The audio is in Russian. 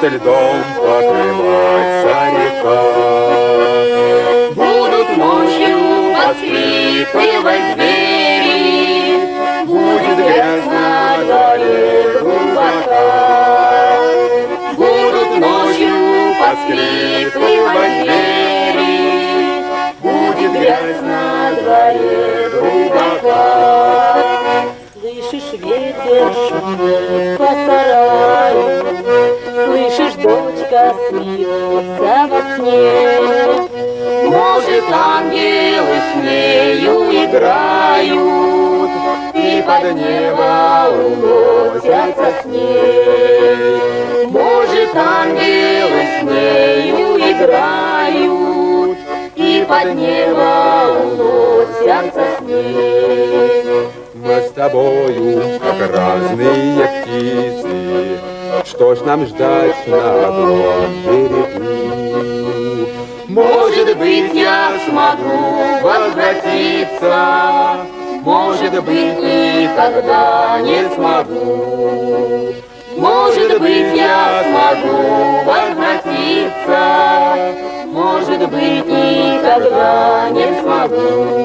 льдом покрывается река. Будут ночью поскрипывать двери, будет грязь на дворе глубока. Будут ночью поскрипывать двери, будет грязь на дворе глубока. Слышишь, ветер шумит по сараю, слышишь, дочка смеется во сне. Может, ангелы с нею играют и под небо уносятся с ней. Может, ангелы с нею играют и под небо уносятся с ней. Мы с тобою, как разные птицы, что ж нам ждать на одном берегу? Может быть, я смогу возвратиться, может быть, никогда не смогу. Может быть, я смогу возвратиться, может быть, никогда не смогу.